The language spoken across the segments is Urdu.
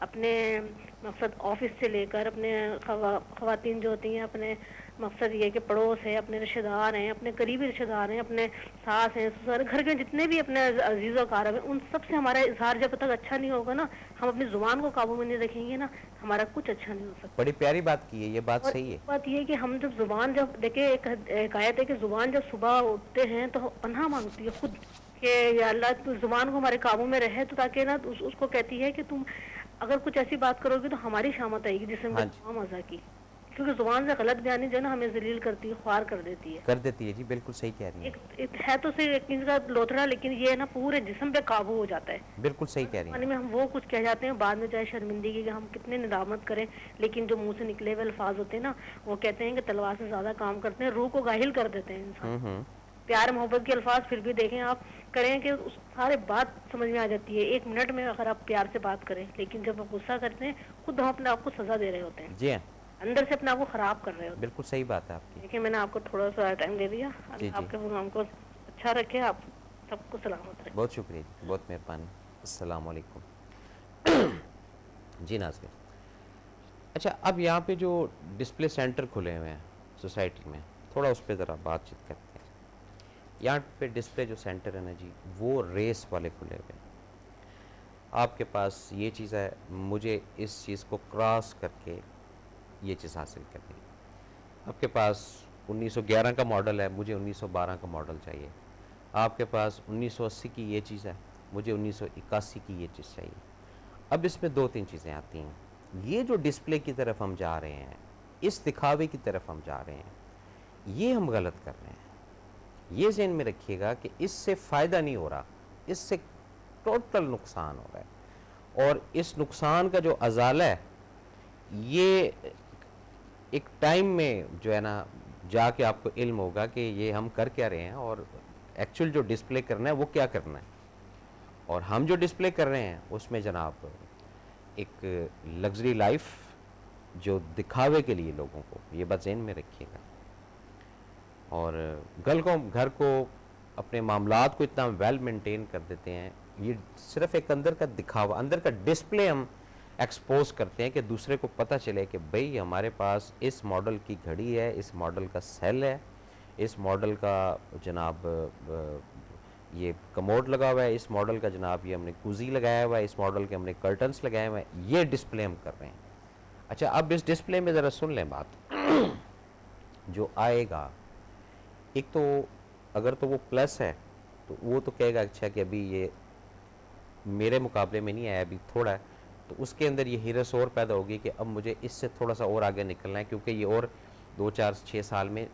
اپنے مقصد آفس سے لے کر اپنے خواتین جو ہوتی ہیں اپنے مقصد یہ کہ پڑوس ہے، اپنے رشتہ دار ہیں، اپنے قریبی رشتہ دار ہیں، اپنے ساس ہیں، سسر، گھر کے جتنے بھی اپنے عزیز و اقارب ہیں، ان سب سے ہمارا اظہار جب تک اچھا نہیں ہوگا نا، ہم اپنی زبان کو قابو میں نہیں رکھیں گے نا، ہمارا کچھ اچھا نہیں ہو سکتا. بڑی پیاری بات کی ہے، یہ بات اور صحیح ہے. ایک بات یہ کہ ہم جب زبان جب دیکھیں ایک آیت ہے کہ زبان جب صبح اٹھتے ہیں تو پناہ مانگتی ہے خود کہ یا اللہ تو زبان کو ہمارے قابو میں رہے، تو تاکہ نا اس کو کہتی ہے کہ تم اگر کچھ ایسی بات کرو گے تو ہماری شامت آئے گی جسم کے تمام اعضاء کی، کیونکہ زبان سے غلط بیانی جو ہے نا ہمیں ذلیل کرتی ہے، خوار کر دیتی ہے. کر دیتی ہے جی، بالکل صحیح کہہ رہی ہیں. ایک ہے تو صرف ایک چیز کا لوتھڑا، لیکن یہ نا پورے جسم پہ قابو ہو جاتا ہے. بالکل صحیح کہہ رہی ہیں. میں ہم وہ کچھ کہہ جاتے ہیں بعد میں چاہے شرمندگی کہ ہم کتنے ندامت کریں، لیکن جو منہ سے نکلے ہوئے الفاظ ہوتے ہیں نا وہ کہتے ہیں کہ تلوار سے زیادہ کام کرتے ہیں، روح کو گاہل کر دیتے ہیں انسان. پیار محبت کے الفاظ پھر بھی دیکھیں آپ کریں کہ سارے بات سمجھ میں آ جاتی ہے 1 منٹ میں اگر آپ پیار سے بات کریں، لیکن جب آپ غصہ کرتے ہیں خود ہم اپنے آپ کو سزا دے رہے ہوتے ہیں. جی ہاں، اندر سے اپنے آپ کو خراب کر رہے ہوتے ہیں. بالکل صحیح بات ہے آپ کی. دیکھیں میں نے آپ کو تھوڑا سا ٹائم دے دیا. آپ کے پروگرام کو اچھا رکھے، آپ سب کو سلامت رکھے. بہت شکریہ جی، بہت مہربانی. السلام علیکم. جی ناظرین، اچھا اب یہاں پہ جو ڈسپلے سینٹر کھلے ہوئے ہیں سوسائٹی میں، تھوڑا اس پہ ذرا بات چیت کرتے ہیں. یہاں پہ ڈسپلے جو سینٹر ہے نا جی، وہ ریس والے کھلے ہوئے ہیں. آپ کے پاس یہ چیز ہے، مجھے اس چیز کو کراس کر کے یہ چیز حاصل کرنی ہے. آپ کے پاس 1911 کا ماڈل ہے، مجھے 1912 کا ماڈل چاہیے. آپ کے پاس 1980 کی یہ چیز ہے، مجھے 1981 کی یہ چیز چاہیے. اب اس میں 2-3 چیزیں آتی ہیں. یہ جو ڈسپلے کی طرف ہم جا رہے ہیں، اس دکھاوے کی طرف ہم جا رہے ہیں، یہ ہم غلط کر رہے ہیں. یہ ذہن میں رکھیے گا کہ اس سے فائدہ نہیں ہو رہا، اس سے ٹوٹل نقصان ہو رہا ہے. اور اس نقصان کا جو ازالہ ہے، یہ ایک ٹائم میں جو ہے نا جا کے آپ کو علم ہوگا کہ یہ ہم کر کیا رہے ہیں اور ایکچول جو ڈسپلے کرنا ہے وہ کیا کرنا ہے. اور ہم جو ڈسپلے کر رہے ہیں اس میں جناب ایک لگژری لائف جو دکھاوے کے لیے لوگوں کو، یہ بات ذہن میں رکھیے گا. اور گھر کو اپنے معاملات کو اتنا ویل مینٹین کر دیتے ہیں، یہ صرف ایک اندر کا دکھاوا، اندر کا ڈسپلے ہم ایکسپوز کرتے ہیں کہ دوسرے کو پتہ چلے کہ بھئی ہمارے پاس اس ماڈل کی گھڑی ہے، اس ماڈل کا سیل ہے، اس ماڈل کا جناب یہ کموڈ لگا ہوا ہے، اس ماڈل کا جناب یہ ہم نے کوزی لگایا ہوا ہے، اس ماڈل کے ہم نے کرٹنز لگائے ہوئے ہیں. یہ ڈسپلے ہم کر رہے ہیں. اچھا اب اس ڈسپلے میں ذرا سن لیں بات جو آئے گا. ایک تو اگر تو وہ پلس ہے تو وہ تو کہے گا اچھا کہ ابھی یہ میرے مقابلے میں نہیں آیا، ابھی تھوڑا ہے، تو اس کے اندر یہ ہرس اور پیدا ہوگی کہ اب مجھے اس سے تھوڑا سا اور آگے نکلنا ہے، کیونکہ یہ اور 2-4-6 سال میں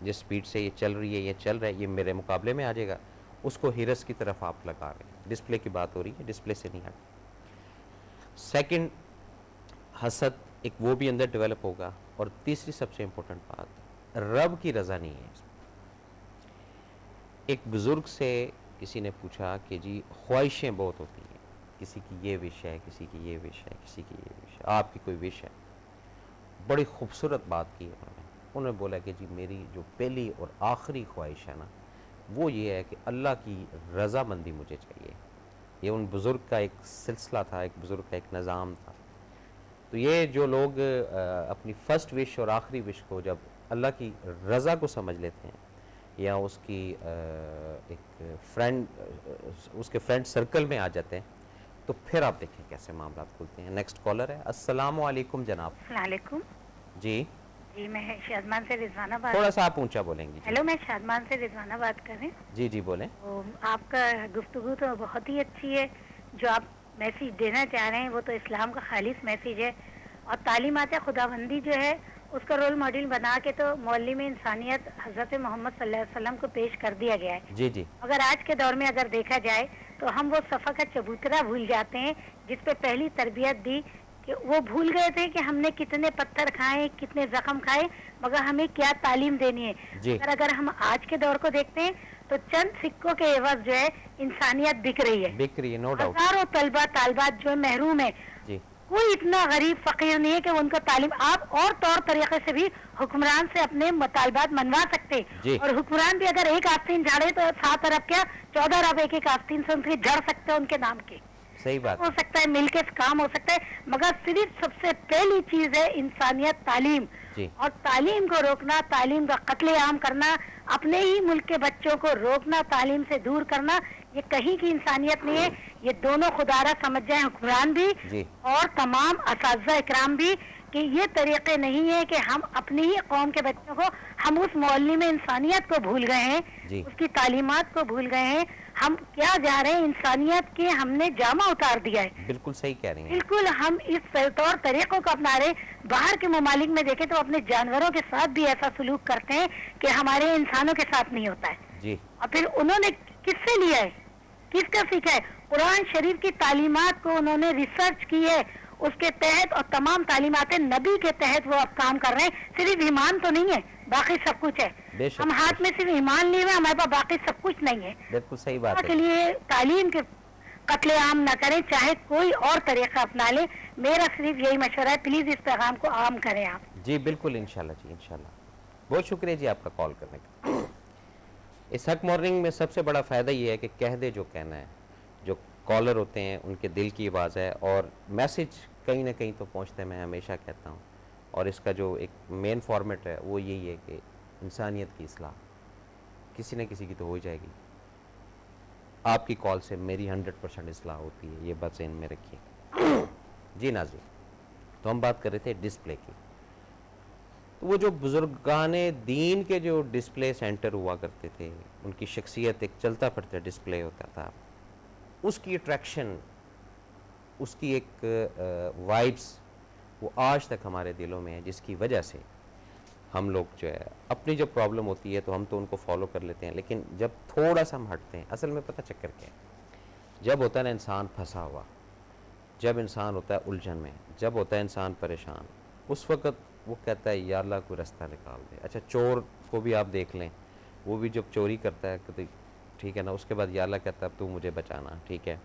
جس سپیڈ سے یہ چل رہی ہے، یہ چل رہا ہے، یہ میرے مقابلے میں آ جائے گا. اس کو ہرس کی طرف آپ لگا رہے ہیں. ڈسپلے کی بات ہو رہی ہے، ڈسپلے سے نہیں ہٹ. سیکنڈ، حسد ایک وہ بھی اندر ڈیولپ ہوگا. اور تیسری سب سے امپورٹنٹ بات، رب کی رضا نہیں ہے. ایک بزرگ سے کسی نے پوچھا کہ جی خواہشیں بہت ہوتی ہیں، کسی کی یہ وش ہے، کسی کی یہ وش ہے، کسی کی یہ وش ہے، آپ کی کوئی وش ہے. بڑی خوبصورت بات کی انہوں نے بولا کہ جی میری جو پہلی اور آخری خواہش ہے نا وہ یہ ہے کہ اللہ کی رضا مندی مجھے چاہیے. یہ ان بزرگ کا ایک سلسلہ تھا، ایک بزرگ کا ایک نظام تھا. تو یہ جو لوگ اپنی فرسٹ وش اور آخری وش کو جب اللہ کی رضا کو سمجھ لیتے ہیں، یا اس کی ایک فرینڈ، اس کے فرینڈ سرکل میں آ جاتے ہیں، تو پھر آپ دیکھیں کیسے معاملات کھلتے ہیں. نیکسٹ کالر ہے. السلام علیکم جناب. السلام علیکم. جی میں شادمان سے رضوانہ بات. تھوڑا سا آپ اونچا بولیں گی. ہیلو، میں شادمان سے رضوانہ بات کر رہے ہیں. جی جی بولیں. آپ کا گفتگو تو بہت ہی اچھی ہے، جو آپ میسیج دینا چاہ رہے ہیں وہ تو اسلام کا خالص میسیج ہے. اور تعلیمات خداوندی جو ہے اس کا رول ماڈل بنا کے تو معلم انسانیت حضرت محمد صلی اللہ علیہ وسلم کو پیش کر دیا گیا ہے. جی جی. اگر آج کے دور میں اگر دیکھا جائے تو ہم وہ صفا کا چبوترا بھول جاتے ہیں جس پہ پہلی تربیت دی، کہ وہ بھول گئے تھے کہ ہم نے کتنے پتھر کھائے، کتنے زخم کھائے، مگر ہمیں کیا تعلیم دینی ہے. جی. اگر ہم آج کے دور کو دیکھتے ہیں تو چند سکوں کے عوض جو ہے انسانیت بک رہی ہے. بک رہی ہے، نو ڈاؤٹ. ہزاروں طلبہ طالبات جو محروم ہے. جی. کوئی اتنا غریب فقیر نہیں ہے کہ ان کو تعلیم آپ اور طور طریقے سے بھی حکمران سے اپنے مطالبات منوا سکتے. جی. اور حکمران بھی اگر ایک آستین جھاڑے تو 7 ارب کیا 14 ارب ایک آستین سے ان سے جڑ سکتے ہیں ان کے نام کے. صحیح بات ہو سکتا ہے، مل کے کام ہو سکتا ہے، مگر صرف سب سے پہلی چیز ہے انسانیت، تعلیم. جی اور تعلیم کو روکنا، تعلیم کا قتل عام کرنا، اپنے ہی ملک کے بچوں کو روکنا، تعلیم سے دور کرنا، یہ کہیں کی انسانیت نہیں ہے. یہ دونوں خدارہ سمجھ جائیں، حکمران بھی جی اور تمام اساتذہ اکرام بھی، کہ یہ طریقے نہیں ہے کہ ہم اپنی ہی قوم کے بچوں کو، ہم اس معلم انسانیت کو بھول گئے ہیں، جی اس کی تعلیمات کو بھول گئے ہیں. ہم کیا جا رہے ہیں، انسانیت کے ہم نے جامہ اتار دیا ہے. بالکل صحیح کہہ رہی ہیں. بالکل ہم اس طور طریقوں کو اپنا رہے. باہر کے ممالک میں دیکھیں تو اپنے جانوروں کے ساتھ بھی ایسا سلوک کرتے ہیں کہ ہمارے انسانوں کے ساتھ نہیں ہوتا ہے. جی اور پھر انہوں نے کس سے لیا ہے، کس کا سیکھا ہے؟ قرآن شریف کی تعلیمات کو انہوں نے ریسرچ کی ہے، اس کے تحت، اور تمام تعلیمات نبی کے تحت وہ اب کام کر رہے ہیں. صرف ایمان تو نہیں ہے، باقی سب کچھ ہے. بے شک ہم ہاتھ میں صرف ایمان لیے ہوئے، ہمارے پاس باقی سب کچھ نہیں ہے. بالکل صحیح بات کے ہے. لیے تعلیم کے قتل عام نہ کریں، چاہے کوئی اور طریقہ اپنا لیں. میرا صرف یہی مشورہ ہے، پلیز اس پیغام کو عام کریں آپ. جی بالکل، انشاءاللہ جی، انشاءاللہ. بہت شکریہ جی آپ کا کال کرنے کا. اس حق مارننگ میں سب سے بڑا فائدہ یہ ہے کہ کہہ دے جو کہنا ہے. جو کالر ہوتے ہیں ان کے دل کی آواز ہے، اور میسج کہیں نہ کہیں تو پہنچتے ہیں، میں ہمیشہ کہتا ہوں. اور اس کا جو ایک مین فارمیٹ ہے وہ یہی ہے کہ انسانیت کی اصلاح کسی نہ کسی کی تو ہو جائے گی. آپ کی کال سے میری 100% اصلاح ہوتی ہے، یہ بات ذہن میں رکھیے. جی ناظرین، تو ہم بات کر رہے تھے ڈسپلے کی. تو وہ جو بزرگان دین کے جو ڈسپلے سینٹر ہوا کرتے تھے، ان کی شخصیت ایک چلتا پھرتا ڈسپلے ہوتا تھا. اس کی اٹریکشن، اس کی ایک وائبس وہ آج تک ہمارے دلوں میں ہے، جس کی وجہ سے ہم لوگ جو ہے اپنی جو پرابلم ہوتی ہے تو ہم تو ان کو فالو کر لیتے ہیں. لیکن جب تھوڑا سا ہم ہٹتے ہیں، اصل میں پتہ چکر کیا ہے، جب ہوتا ہے نا انسان پھنسا ہوا، جب انسان ہوتا ہے الجھن میں، جب ہوتا ہے انسان پریشان، اس وقت وہ کہتا ہے یا اللہ کوئی رستہ نکال دے. اچھا چور کو بھی آپ دیکھ لیں، وہ بھی جب چوری کرتا ہے کہ ٹھیک ہے نا، اس کے بعد یا اللہ کہتا ہے اب تو مجھے بچانا، ٹھیک ہے.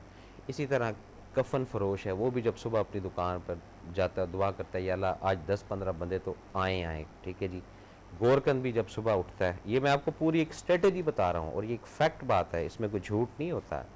اسی طرح کفن فروش ہے، وہ بھی جب صبح اپنی دکان پر جاتا ہے دعا کرتا ہے یا اللہ آج 10-15 بندے تو آئیں، ٹھیک ہے جی. گورکند بھی جب صبح اٹھتا ہے، یہ میں آپ کو پوری ایک اسٹریٹجی بتا رہا ہوں اور یہ ایک فیکٹ بات ہے، اس میں کوئی جھوٹ نہیں ہوتا ہے.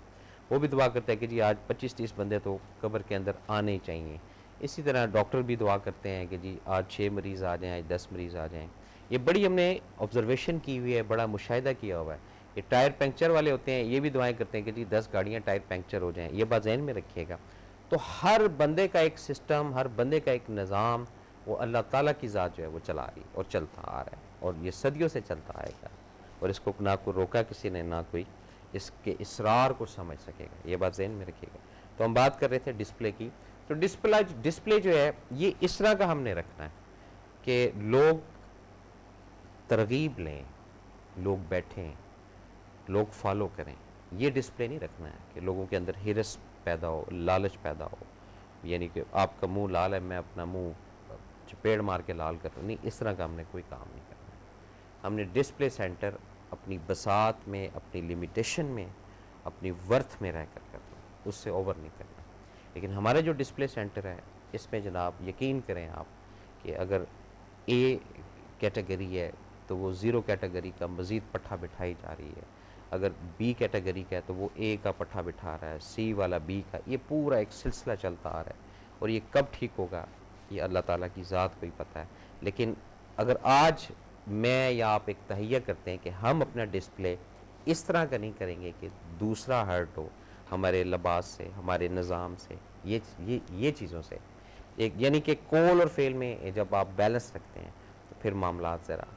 وہ بھی دعا کرتا ہے کہ جی آج 25-30 بندے تو قبر کے اندر آنے ہی چاہیے. اسی طرح ڈاکٹر بھی دعا کرتے ہیں کہ جی آج 6 مریض آ جائیں، آج 10 مریض آ جائیں. یہ بڑی ہم نے آبزرویشن کی ہوئی ہے، بڑا مشاہدہ کیا ہوا ہے. یہ ٹائر پنکچر والے ہوتے ہیں، یہ بھی دعائیں کرتے ہیں کہ جی 10 گاڑیاں ٹائر پنکچر ہو جائیں. یہ بات ذہن میں رکھیے گا. تو ہر بندے کا ایک سسٹم، ہر بندے کا ایک نظام، وہ اللہ تعالیٰ کی ذات جو ہے وہ چلا رہی اور چلتا آ رہا ہے، اور یہ صدیوں سے چلتا آئے گا. اور اس کو نہ کوئی روکا کسی نے، نہ کوئی اس کے اسرار کو سمجھ سکے گا. یہ بات ذہن میں رکھیے گا. تو ہم بات کر رہے تھے ڈسپلے کی. تو ڈسپلے جو ہے یہ اس طرح کا ہم نے رکھنا ہے کہ لوگ ترغیب لیں، لوگ بیٹھیں، لوگ فالو کریں. یہ ڈسپلے نہیں رکھنا ہے کہ لوگوں کے اندر ہرس پیدا ہو، لالچ پیدا ہو، یعنی کہ آپ کا منہ لال ہے میں اپنا منہ چپیڑ مار کے لال کر رہا ہوں. نہیں، اس طرح کا ہم نے کوئی کام نہیں کرنا. ہم نے ڈسپلے سینٹر اپنی بساط میں، اپنی لیمیٹیشن میں، اپنی ورتھ میں رہ کر کرنا، اس سے اوور نہیں کرنا. لیکن ہمارا جو ڈسپلے سینٹر ہے اس میں جناب یقین کریں آپ کہ اگر اے کیٹیگری ہے تو وہ 0 کیٹیگری کا مزید پٹھا بٹھائی جا رہی ہے. اگر بی کیٹیگری کا ہے تو وہ اے کا پٹھا بٹھا رہا ہے، سی والا بی کا. یہ پورا ایک سلسلہ چلتا آ رہا ہے، اور یہ کب ٹھیک ہوگا یہ اللہ تعالیٰ کی ذات کو ہی پتہ ہے. لیکن اگر آج میں یا آپ ایک تہیہ کرتے ہیں کہ ہم اپنا ڈسپلے اس طرح کا نہیں کریں گے کہ دوسرا ہرٹ ہو ہمارے لباس سے، ہمارے نظام سے، یہ چیزوں سے، ایک یعنی کہ کول اور فیل میں جب آپ بیلنس رکھتے ہیں تو پھر معاملات ذرا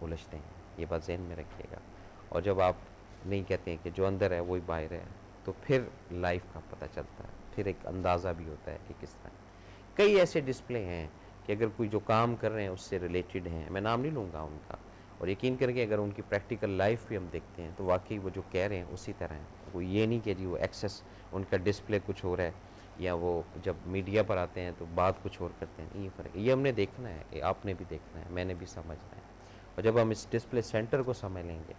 الجھتے ہیں. یہ بات ذہن میں رکھیے گا. اور جب آپ نہیں کہتے ہیں کہ جو اندر ہے وہی باہر ہے تو پھر لائف کا پتہ چلتا ہے، پھر ایک اندازہ بھی ہوتا ہے کہ کس طرح. کئی ایسے ڈسپلے ہیں کہ اگر کوئی جو کام کر رہے ہیں اس سے ریلیٹڈ ہیں، میں نام نہیں لوں گا ان کا، اور یقین کریں کہ اگر ان کی پریکٹیکل لائف بھی ہم دیکھتے ہیں تو واقعی وہ جو کہہ رہے ہیں اسی طرح ہیں. وہ یہ نہیں کہ جی وہ ایکسیس ان کا ڈسپلے کچھ ہو رہا ہے، یا وہ جب میڈیا پر آتے ہیں تو بات کچھ اور کرتے ہیں. یہ فرق ہے، یہ ہم نے دیکھنا ہے، یہ آپ نے بھی دیکھنا ہے، میں نے بھی سمجھنا ہے. اور جب ہم اس ڈسپلے سینٹر کو سمجھ لیں گے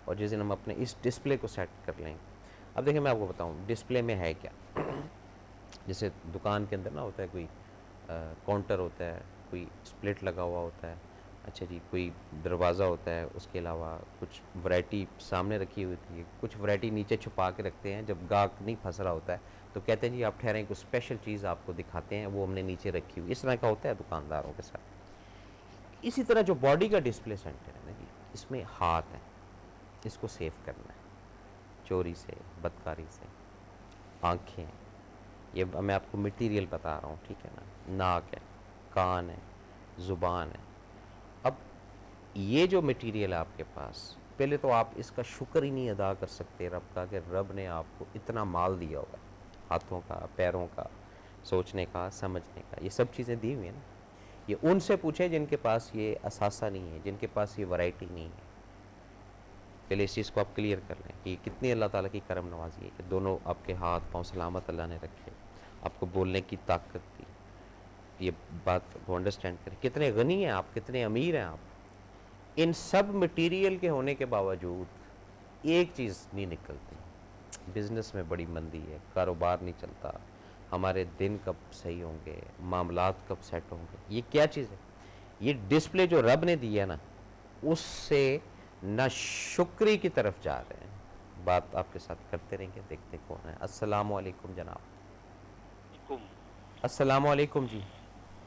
اور جس دن ہم اپنے اس ڈسپلے کو سیٹ کر لیں گے. اب دیکھیں میں آپ کو بتاؤں ڈسپلے میں ہے کیا. جیسے دکان کے اندر نہ ہوتا ہے کوئی کاؤنٹر ہوتا ہے، کوئی اسپلٹ لگا ہوا ہوتا ہے، اچھا جی کوئی دروازہ ہوتا ہے، اس کے علاوہ کچھ ورائٹی سامنے رکھی ہوئی ہوتی ہے، کچھ ورائٹی نیچے چھپا کے رکھتے ہیں جب گاہک نہیں پھنس رہا ہوتا ہے تو کہتے ہیں جی آپ ٹھہریں کوئی اسپیشل چیز آپ کو دکھاتے ہیں، وہ ہم نے نیچے رکھی ہوئی. اس طرح کا ہوتا ہے دکانداروں کے ساتھ. اسی طرح جو باڈی کا ڈسپلے سینٹر ہے نا جی، اس میں ہاتھ ہے، اس کو سیف کرنا ہے چوری سے، بدکاری سے. آنکھیں، یہ میں آپ کو مٹیریل بتا رہا ہوں، ٹھیک ہے نا. ناک ہے، کان ہے، زبان ہے. اب یہ جو مٹیریل ہے آپ کے پاس، پہلے تو آپ اس کا شکر ہی نہیں ادا کر سکتے رب کا، کہ رب نے آپ کو اتنا مال دیا ہوگا، ہاتھوں کا، پیروں کا، سوچنے کا، سمجھنے کا، یہ سب چیزیں دی ہوئی ہیں نا. یہ ان سے پوچھیں جن کے پاس یہ اثاثہ نہیں ہے، جن کے پاس یہ ورائٹی نہیں ہے. پہلے اس چیز کو آپ کلیئر کر لیں کہ کتنی اللہ تعالیٰ کی کرم نوازی ہے کہ دونوں آپ کے ہاتھ پاؤں سلامت اللہ نے رکھے، آپ کو بولنے کی طاقت دی. یہ بات کو انڈرسٹینڈ کریں، کتنے غنی ہیں آپ، کتنے امیر ہیں آپ. ان سب مٹیریل کے ہونے کے باوجود ایک چیز نہیں نکلتی. بزنس میں بڑی مندی ہے، کاروبار نہیں چلتا، ہمارے دن کب صحیح ہوں گے، معاملات کب سیٹ ہوں گے. یہ کیا چیز ہے؟ یہ ڈسپلے جو رب نے دیا نا، اس سے نہ شکری کی طرف جا رہے ہیں. بات آپ کے ساتھ کرتے رہیں گے، دیکھتے کون ہے. السلام علیکم جناب. السلام علیکم جی.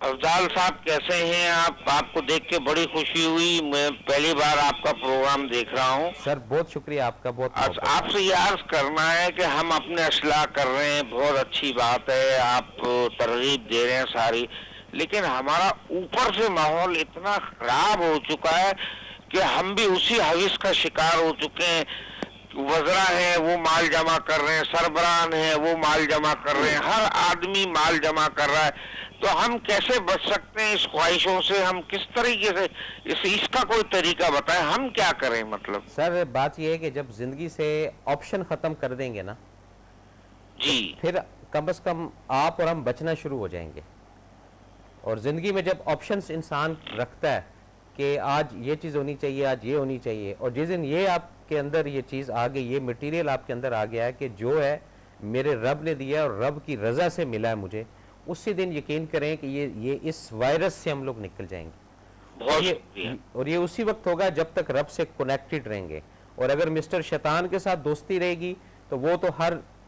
افضال صاحب کیسے ہیں آپ کو دیکھ کے بڑی خوشی ہوئی. میں پہلی بار آپ کا پروگرام دیکھ رہا ہوں. سر بہت شکریہ آپ کا، بہت آپ سے یہ عرض کرنا ہے کہ ہم اپنے اصلاح کر رہے ہیں، بہت اچھی بات ہے، آپ ترغیب دے رہے ہیں ساری، لیکن ہمارا اوپر سے ماحول اتنا خراب ہو چکا ہے کہ ہم بھی اسی حوث کا شکار ہو چکے ہیں. وزراء ہیں وہ مال جمع کر رہے ہیں، سربراہان ہیں وہ مال جمع کر رہے ہیں، ہر آدمی مال جمع کر رہا ہے. تو ہم کیسے بچ سکتے ہیں اس خواہشوں سے؟ ہم کس طریقے سے اس کا کوئی طریقہ بتائیں، ہم کیا کریں؟ مطلب سر بات یہ ہے کہ جب زندگی سے آپشن ختم کر دیں گے نا جی، پھر کم از کم آپ اور ہم بچنا شروع ہو جائیں گے. اور زندگی میں جب آپشنز انسان رکھتا ہے کہ آج یہ چیز ہونی چاہیے، آج یہ ہونی چاہیے، اور جس دن یہ آپ کے اندر یہ چیز آ گئی، یہ مٹیریل آپ کے اندر آ گیا ہے کہ جو ہے میرے رب نے دیا اور رب کی رضا سے ملا ہے مجھے، اسی دن یقین کریں کہ یہ اس وائرس سے ہم لوگ نکل جائیں گے. اور یہ اسی وقت ہوگا جب تک رب سے کنیکٹڈ رہیں گے. اور اگر مسٹر شیطان کے ساتھ دوستی رہے گی تو وہ تو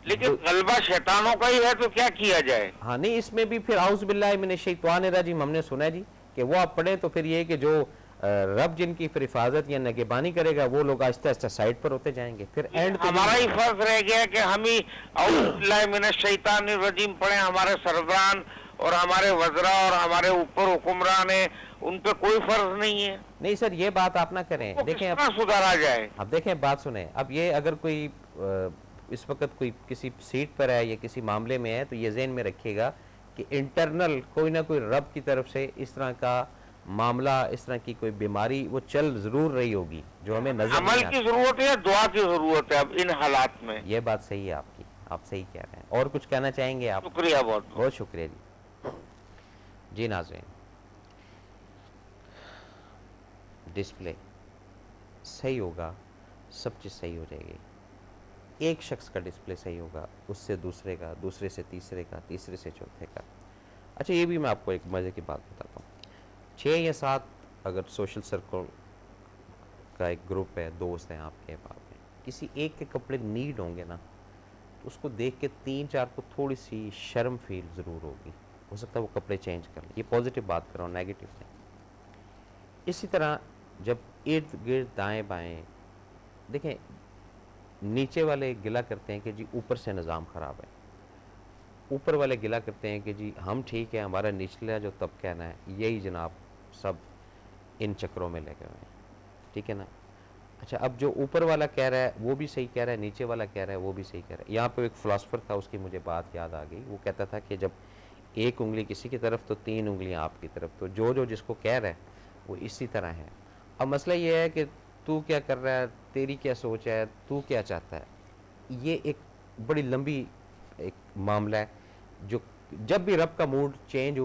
لیکن غلبہ شیطانوں کا ہی ہے، تو کیا کیا جائے؟ ہاں نہیں، اس میں بھی پھر اعوذ باللہ من الشیطان الرجیم ہم نے سنا ہے جی کہ وہ آپ پڑھیں تو پھر یہ کہ جو رب جن کی پھر حفاظت یا نگہبانی کرے گا وہ لوگ آہستہ آہستہ سائڈ پر ہوتے جائیں گے. پھر اینڈ ہمارا ہی فرض رہ گیا کہ ہم ہی اعوذ باللہ من الشیطان الرجیم پڑھیں. ہمارے سربراہان اور ہمارے وزراء اور ہمارے اوپر حکمران ہیں، ان پہ کوئی فرض نہیں ہے. نہیں سر یہ بات آپ نہ کریں. دیکھیں اب سدھارا جائے. اب دیکھیں بات سنیں. اب یہ اگر کوئی اس وقت کوئی کسی سیٹ پر ہے یا کسی معاملے میں ہے تو یہ ذہن میں رکھیے گا کہ انٹرنل کوئی نہ کوئی رب کی طرف سے اس طرح کا معاملہ، اس طرح کی کوئی بیماری وہ چل ضرور رہی ہوگی جو ہمیں نظر نہیں آتی. عمل کی ضرورت ہے، دعا کی ضرورت ہے اب ان حالات میں. یہ بات صحیح ہے آپ کی، آپ صحیح کہہ رہے ہیں. اور کچھ کہنا چاہیں گے آپ؟ شکریہ، بہت بہت شکریہ جی. جی ناظرین، ڈسپلے صحیح ہوگا سب چیز صحیح ہو جائے گی. ایک شخص کا ڈسپلے صحیح ہوگا، اس سے دوسرے کا، دوسرے سے تیسرے کا، تیسرے سے چوتھے کا. اچھا یہ بھی میں آپ کو ایک مزے کی بات بتاتا ہوں. 6 یا 7 اگر سوشل سرکل کا ایک گروپ ہے، دوست ہیں آپ کے پاس میں، کسی ایک کے کپڑے نیڈ ہوں گے نا تو اس کو دیکھ کے 3-4 کو تھوڑی سی شرم فیل ضرور ہوگی. ہو سکتا ہے وہ کپڑے چینج کر لیں. یہ پازیٹیو بات کر رہا ہوں، نیگیٹو نہیں. اسی طرح جب ارد گرد دائیں بائیں دیکھیں، نیچے والے گلا کرتے ہیں کہ جی اوپر سے نظام خراب ہے، اوپر والے گلا کرتے ہیں کہ جی ہم ٹھیک ہے، ہمارا نچلا جو طبقہ ہے یہی جناب سب ان چکروں میں لگے ہوئے ہیں. ٹھیک ہے نا. اچھا اب جو اوپر والا کہہ رہا ہے وہ بھی صحیح کہہ رہا ہے، نیچے والا کہہ رہا ہے وہ بھی صحیح کہہ رہا ہے. یہاں پہ ایک فلاسفر تھا، اس کی مجھے بات یاد آ گئی. وہ کہتا تھا کہ جب ایک انگلی کسی کی طرف تو 3 انگلیاں آپ کی طرف، تو جو جس کو کہہ رہا ہے وہ اسی طرح ہے. اب مسئلہ یہ ہے کہ تو کیا کر رہا ہے، تیری کیا سوچ ہے، تو کیا چاہتا ہے. یہ ایک بڑی لمبی ایک معاملہ ہے جو جب بھی رب کا موڈ چینج ہو